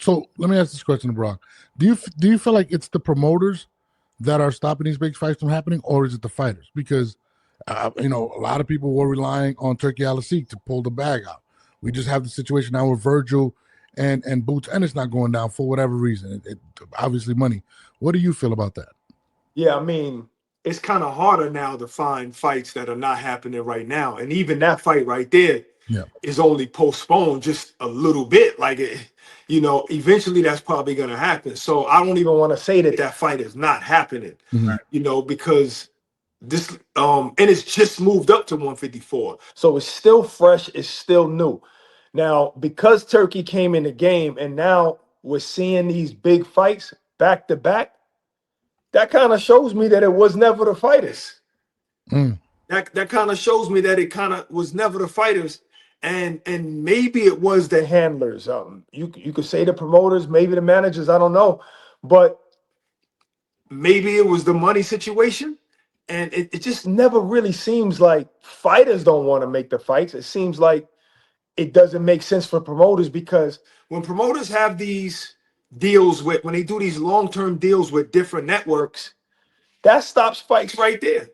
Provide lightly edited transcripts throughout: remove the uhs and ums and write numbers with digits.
So let me ask this question to Brock. Do you feel like it's the promoters that are stopping these big fights from happening, or is it the fighters? Because a lot of people were relying on Turkey Al-Sheikh to pull the bag out. We just have the situation now with Virgil and Boots, and it's not going down for whatever reason. It obviously money. What do you feel about that? Yeah, I mean, it's kind of harder now to find fights that are not happening right now. And even that fight right there Yeah. is only postponed just a little bit. Eventually that's probably going to happen. So I don't even want to say that that fight is not happening, Mhm. because this, and it's just moved up to 154. So it's still fresh, it's still new. Now, because Turkey came in the game and now we're seeing these big fights back to back, that kind of shows me that it was never the fighters. Mm. That kind of shows me that it kind of was never the fighters, and maybe it was the handlers. You could say the promoters, maybe the managers. I don't know, but maybe it was the money situation, and it just never really seems like fighters don't want to make the fights. It seems like it doesn't make sense for promoters, because when promoters have these deals with, when they do these long-term deals with different networks, that stops fights right there.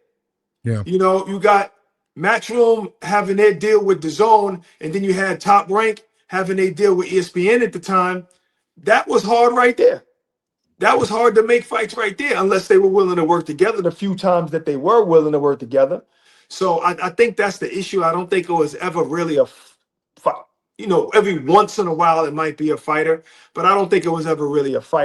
Yeah. You got Matchroom having their deal with DAZN, and then you had Top Rank having their deal with ESPN at the time. That was hard right there. That was hard to make fights right there, unless they were willing to work together the few times that they were willing to work together. So I think that's the issue. I don't think it was ever really a fight. Every once in a while it might be a fighter, but I don't think it was ever really a fighter.